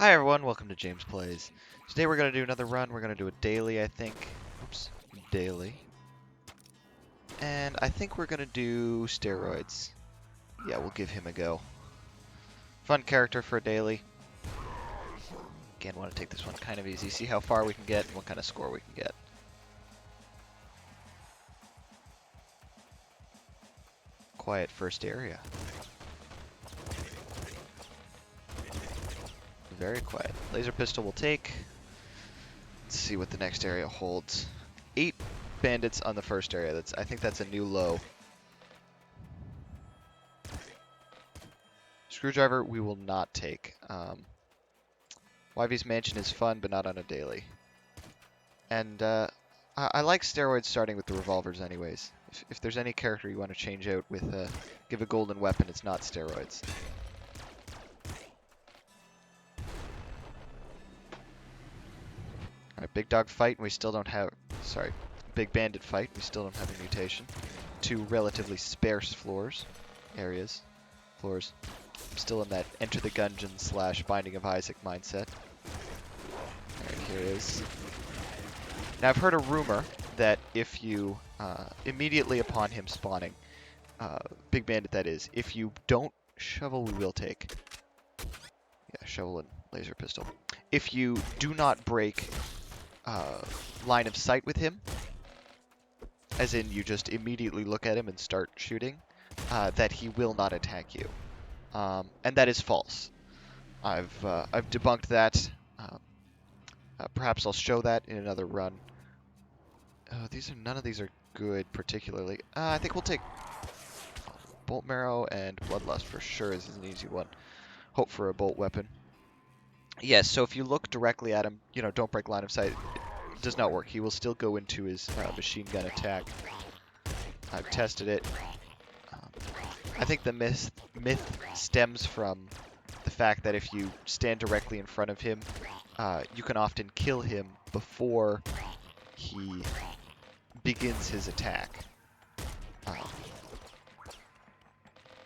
Hi everyone, welcome to James Plays. Today we're going to do another run. We're going to do a daily, I think. Oops, daily. And I think we're going to do steroids. Yeah, we'll give him a go. Fun character for a daily. Again, want to take this one kind of easy. See how far we can get and what kind of score we can get. Quiet first area. Very quiet. Laser pistol will take. Let's see what the next area holds. 8 bandits on the first area. I think that's a new low. Screwdriver we will not take. YV's Mansion is fun, but not on a daily. And I like steroids starting with the revolvers anyways. If there's any character you want to change out with, give a golden weapon, it's not steroids. Alright, big dog fight, and we still don't have... Sorry, big bandit fight, we still don't have a mutation. 2 relatively sparse areas. Floors. I'm still in that Enter the Gungeon / Binding of Isaac mindset. Alright, here is... Now I've heard a rumor that if you, immediately upon him spawning, Big Bandit that is, if you don't... Shovel we will take. Yeah, shovel and laser pistol. If you do not break line of sight with him, as in you just immediately look at him and start shooting, that he will not attack you. And that is false. I've debunked that. Perhaps I'll show that in another run. None of these are good particularly. I think we'll take Bolt Marrow and Bloodlust for sure. This is an easy one. Hope for a bolt weapon. Yes, so if you look directly at him, don't break line of sight. It does not work. He will still go into his machine gun attack. I've tested it. I think the myth stems from the fact that if you stand directly in front of him, you can often kill him before he begins his attack,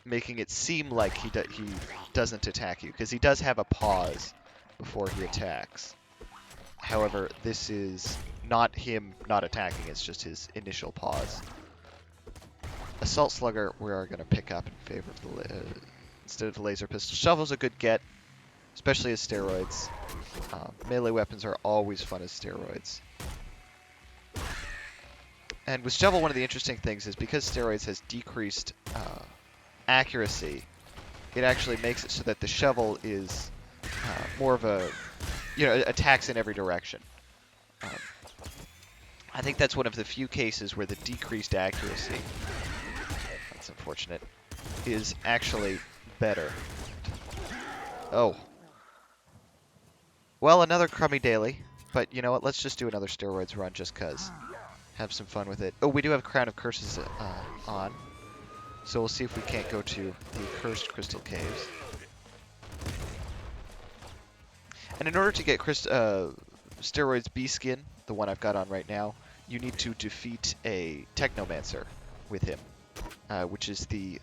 making it seem like he doesn't attack you, because he does have a pause before he attacks. However, this is not him not attacking, it's just his initial pause. Assault Slugger we are going to pick up in favor of the instead of the laser pistol. Shovel's a good get, especially as steroids. Melee weapons are always fun as steroids. And with Shovel, one of the interesting things is because steroids has decreased accuracy, it actually makes it so that the Shovel is more of a, attacks in every direction. I think that's one of the few cases where the decreased accuracy, that's unfortunate, is actually better. Oh. Well, another crummy daily, but you know what, let's just do another steroids run just cuz. Have some fun with it. Oh, we do have Crown of Curses on, so we'll see if we can't go to the Cursed Crystal Caves. And in order to get Steroids B-Skin, the one I've got on right now, you need to defeat a Technomancer with him, which is the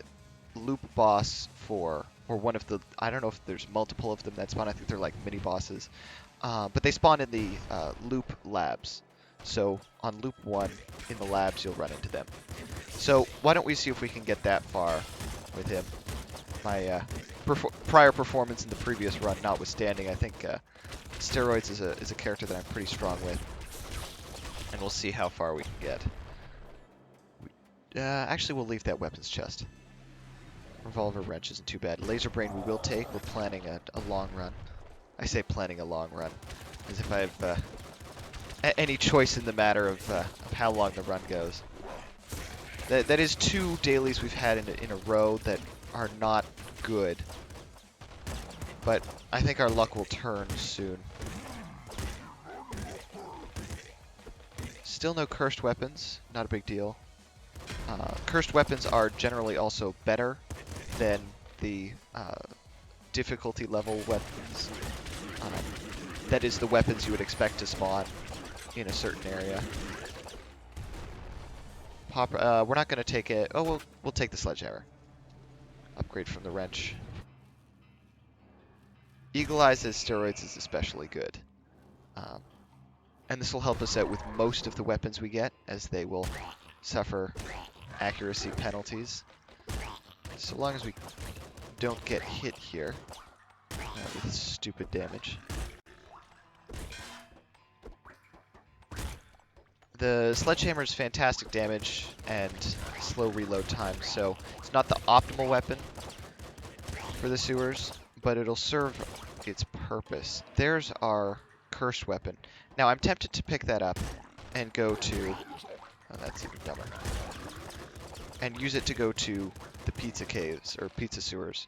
loop boss for, or one of the, I don't know if there's multiple of them that spawn, I think they're like mini-bosses, but they spawn in the loop labs. So on loop 1 in the labs, you'll run into them. So why don't we see if we can get that far with him. My prior performance in the previous run notwithstanding, I think Steroids is a character that I'm pretty strong with. And we'll see how far we can get. Actually, we'll leave that weapons chest. Revolver wrench isn't too bad. Laser brain we will take. We're planning a long run. I say planning a long run, as if I have any choice in the matter of how long the run goes. That is 2 dailies we've had in a row that are not good. But I think our luck will turn soon. Still no cursed weapons, not a big deal. Cursed weapons are generally also better than the difficulty level weapons. That is the weapons you would expect to spawn in a certain area. We're not going to take it. Oh, we'll take the sledgehammer. Upgrade from the wrench. Eagle Eyes as steroids is especially good. Um, and this will help us out with most of the weapons we get, as they will suffer accuracy penalties. So long as we don't get hit here with stupid damage. The sledgehammer is fantastic damage and slow reload time, so it's not the optimal weapon for the sewers, but it'll serve its purpose. There's our cursed weapon. Now I'm tempted to pick that up and go to, oh, that's even dumber, and use it to go to the pizza caves, or pizza sewers.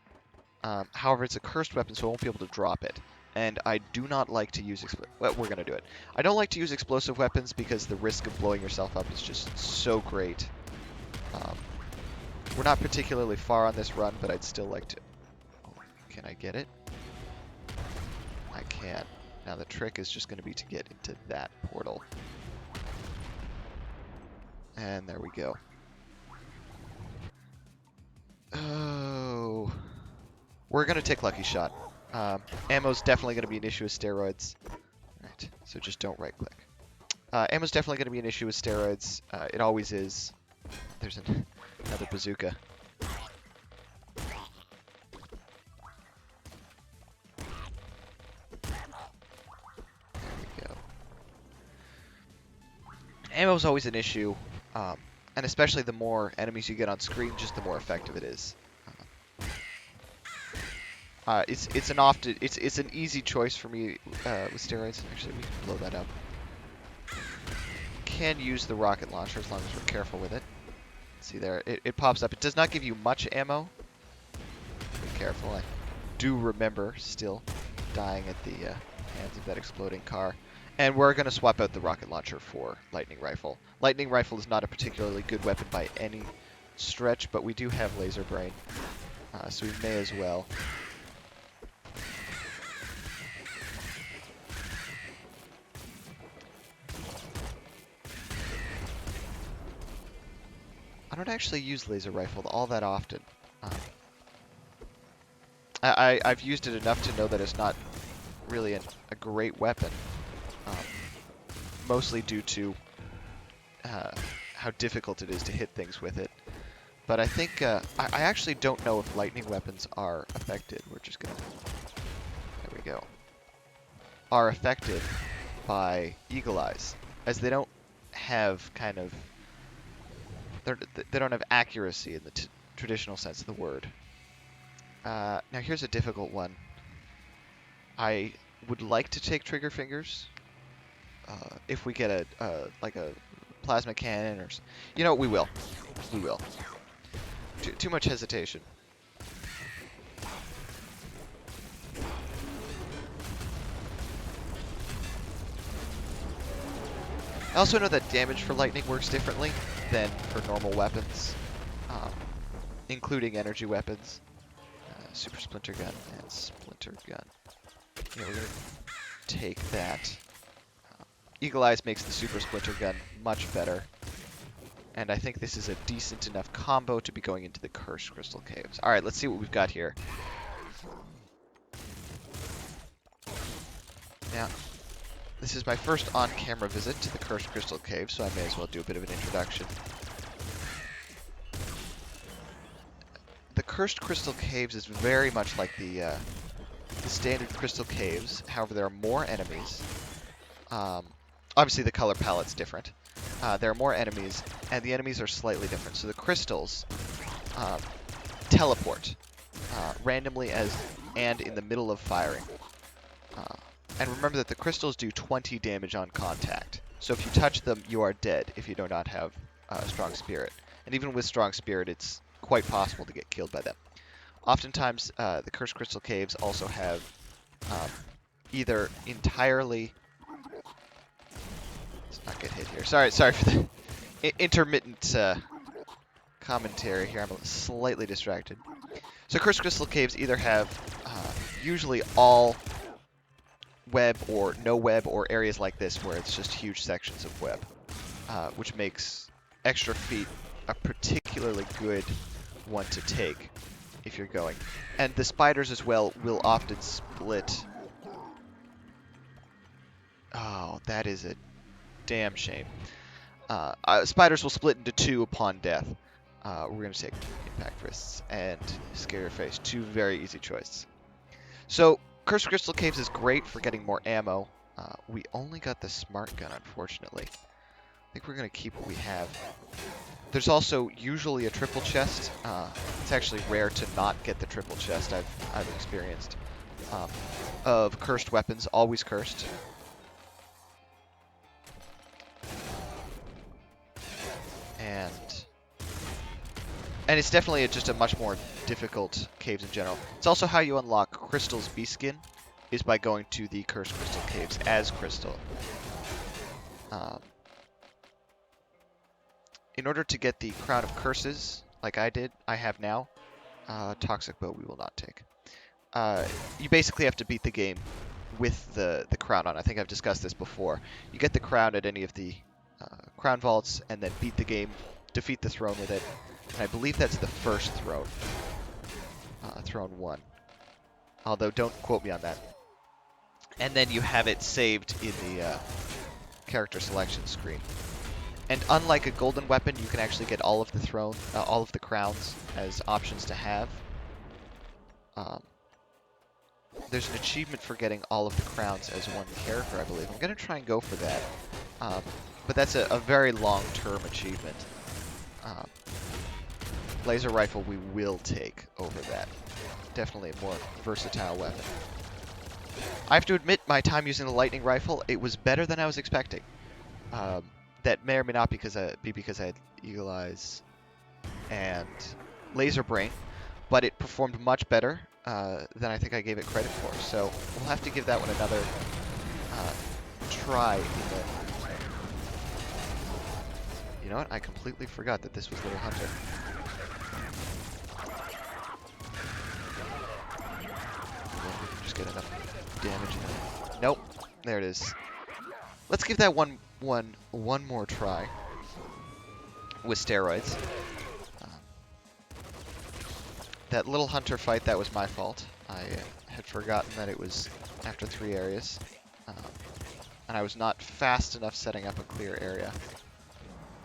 However, it's a cursed weapon, so I won't be able to drop it. And I do not like to use well, we're gonna do it. I don't like to use explosive weapons because the risk of blowing yourself up is just so great. We're not particularly far on this run, but I'd still like to... Oh, can I get it? I can. Now the trick is just going to be to get into that portal. And there we go. Oh. We're going to take Lucky Shot. Ammo's definitely going to be an issue with steroids. Right, so just don't right click. Ammo's definitely going to be an issue with steroids. It always is. There's another bazooka. There we go. Ammo's always an issue, and especially the more enemies you get on screen, just the more effective it is. It's an easy choice for me with steroids. Actually, we can blow that up. Can use the rocket launcher as long as we're careful with it. See there, it pops up. It does not give you much ammo. Be careful. I do remember still dying at the hands of that exploding car. And we're going to swap out the rocket launcher for lightning rifle. Lightning rifle is not a particularly good weapon by any stretch, but we do have laser brain, so we may as well. I don't actually use laser rifle all that often. I've used it enough to know that it's not really a great weapon, mostly due to how difficult it is to hit things with it. But I think, I actually don't know if lightning weapons are affected. We're just gonna, there we go, are affected by Eagle Eyes, as they don't have kind of, they don't have accuracy in the traditional sense of the word. Now here's a difficult one. I would like to take trigger fingers if we get like a plasma cannon or, you know, we will. Too much hesitation. I also know that damage for lightning works differently than for normal weapons, including energy weapons. Super Splinter Gun and Splinter Gun. Yeah, we're going to take that. Eagle Eyes makes the Super Splinter Gun much better. And I think this is a decent enough combo to be going into the Cursed Crystal Caves. Alright, let's see what we've got here. Now, this is my first on-camera visit to the Cursed Crystal Caves, so I may as well do a bit of an introduction. The Cursed Crystal Caves is very much like the standard Crystal Caves. However, there are more enemies. Obviously, the color palette's different. There are more enemies, and the enemies are slightly different. So the crystals teleport randomly and in the middle of firing. And remember that the crystals do 20 damage on contact. So if you touch them, you are dead if you do not have Strong Spirit. And even with Strong Spirit, it's quite possible to get killed by them. Oftentimes, the Cursed Crystal Caves also have either entirely... Let's not get hit here. Sorry for the intermittent commentary here. I'm slightly distracted. So Cursed Crystal Caves either have usually all web or no web, or areas like this where it's just huge sections of web, which makes Extra Feet a particularly good one to take. if you're going. And the spiders as well will often split. Oh, that is a damn shame. Spiders will split into two upon death. We're going to take Impact Wrists and Scare Your Face. Two very easy choices. So, Cursed Crystal Caves is great for getting more ammo. We only got the Smart Gun, unfortunately. I think we're going to keep what we have. There's also usually a triple chest. It's actually rare to not get the triple chest, I've experienced. Of cursed weapons, always cursed. And it's definitely just a much more difficult caves in general. It's also how you unlock Crystal's Beast Skin, is by going to the Cursed Crystal Caves as Crystal. In order to get the Crown of Curses, like I did, I have now, Toxic Bow we will not take. You basically have to beat the game with the crown on. I think I've discussed this before. You get the crown at any of the crown vaults, and then beat the game, defeat the throne with it. And I believe that's the first throne. Throne 1. Although, don't quote me on that. And then you have it saved in the character selection screen. And unlike a golden weapon, you can actually get all of the crowns as options to have. There's an achievement for getting all of the crowns as one character, I believe. I'm going to try and go for that. But that's a very long-term achievement. Laser rifle we will take over that. Definitely a more versatile weapon. I have to admit, my time using the lightning rifle, it was better than I was expecting. That may or may not be because I had Eagle Eyes and Laser Brain, but it performed much better than I think I gave it credit for. So we'll have to give that one another try. You know what? I completely forgot that this was Little Hunter. Just get enough damage in there. Nope. There it is. Let's give that one more try with steroids. That Little Hunter fight, that was my fault. I had forgotten that it was after 3 areas. And I was not fast enough setting up a clear area.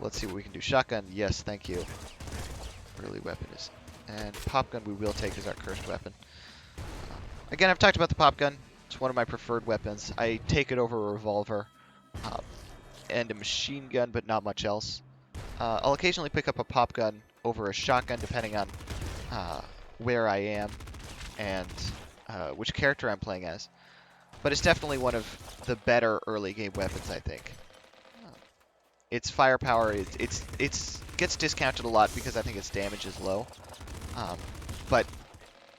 Let's see what we can do. Shotgun, yes, thank you. Early weapon is... And pop gun we will take as our cursed weapon. Again, I've talked about the pop gun. It's one of my preferred weapons. I take it over a revolver and a machine gun, but not much else. I'll occasionally pick up a pop gun over a shotgun, depending on where I am and which character I'm playing as. But it's definitely one of the better early game weapons, I think. Its firepower, it gets discounted a lot because I think its damage is low. But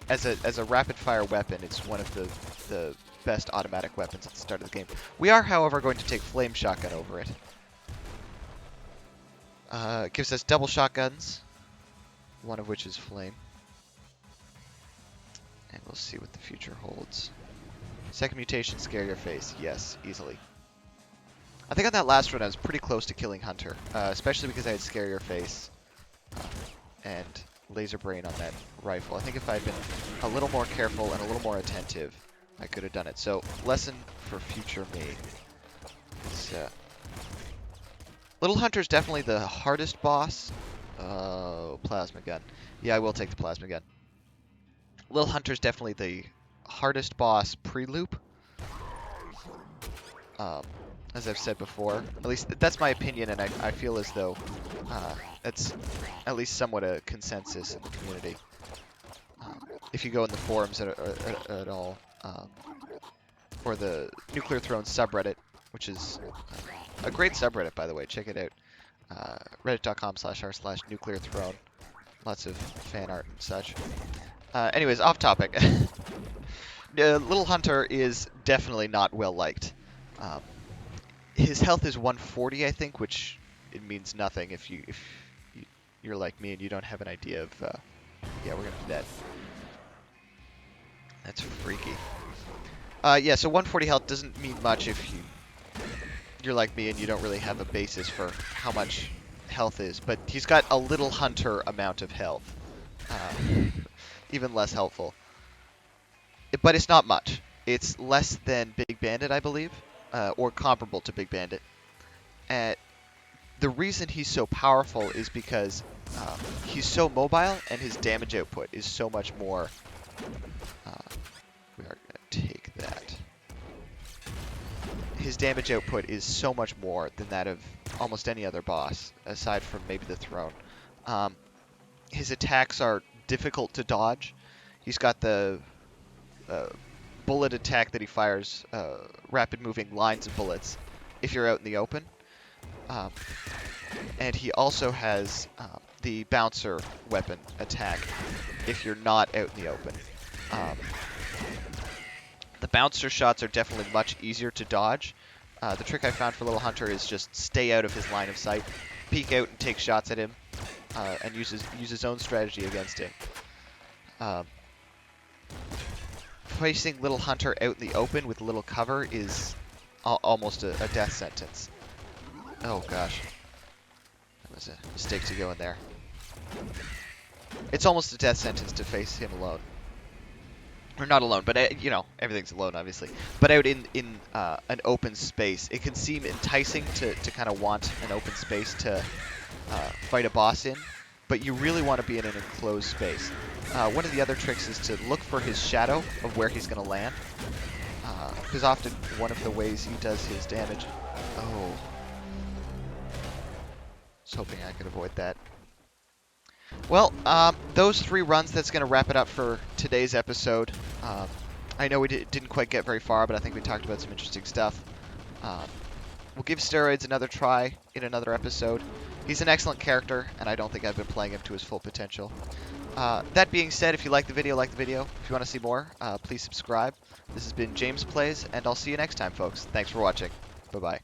as a rapid fire weapon, it's one of the best automatic weapons at the start of the game. We are, however, going to take flame shotgun over it. It gives us double shotguns, one of which is flame. And we'll see what the future holds. Second mutation, Scare Your Face. Yes, easily. I think on that last run I was pretty close to killing Hunter, especially because I had Scare Your Face and Laser Brain on that rifle. I think if I had been a little more careful and a little more attentive, I could have done it. So, lesson for future me. Little Hunter's definitely the hardest boss. Oh, Plasma Gun. Yeah, I will take the Plasma Gun. Little Hunter's definitely the hardest boss pre-loop. As I've said before. At least that's my opinion, and I feel as though that's at least somewhat a consensus in the community. If you go in the forums at all, or the Nuclear Throne subreddit, which is a great subreddit, by the way. Check it out. Reddit.com/r/nuclearthrone. Lots of fan art and such. Anyways, off topic. Little Hunter is definitely not well liked. His health is 140, I think, which it means nothing if you're like me and you don't have an idea of. Yeah, we're gonna do that. That's freaky. Yeah, so 140 health doesn't mean much if you're like me and you don't really have a basis for how much health is. But he's got a Little Hunter amount of health. even less helpful. But it's not much. It's less than Big Bandit, I believe, or comparable to Big Bandit. And the reason he's so powerful is because he's so mobile and his damage output is so much more. We are going to take that. His damage output is so much more than that of almost any other boss, aside from maybe the throne. His attacks are difficult to dodge. He's got the bullet attack that he fires, rapid moving lines of bullets if you're out in the open. And he also has the bouncer weapon attack if you're not out in the open. The bouncer shots are definitely much easier to dodge. The trick I found for Little Hunter is just stay out of his line of sight, peek out and take shots at him, and use his own strategy against him. Facing Little Hunter out in the open with little cover is almost a death sentence. Oh gosh. That was a mistake to go in there. It's almost a death sentence to face him alone. Or not alone, but you know, everything's alone, obviously. But out in an open space, it can seem enticing to kind of want an open space to fight a boss in, but you really want to be in an enclosed space. One of the other tricks is to look for his shadow of where he's going to land, because often one of the ways he does his damage... Oh. I was hoping I could avoid that. Well, those 3 runs, that's going to wrap it up for today's episode. I know we didn't quite get very far, but I think we talked about some interesting stuff. We'll give Steroids another try in another episode. He's an excellent character, and I don't think I've been playing him to his full potential. That being said, if you like the video, like the video. If you want to see more, please subscribe. This has been James Plays, and I'll see you next time, folks. Thanks for watching. Bye-bye.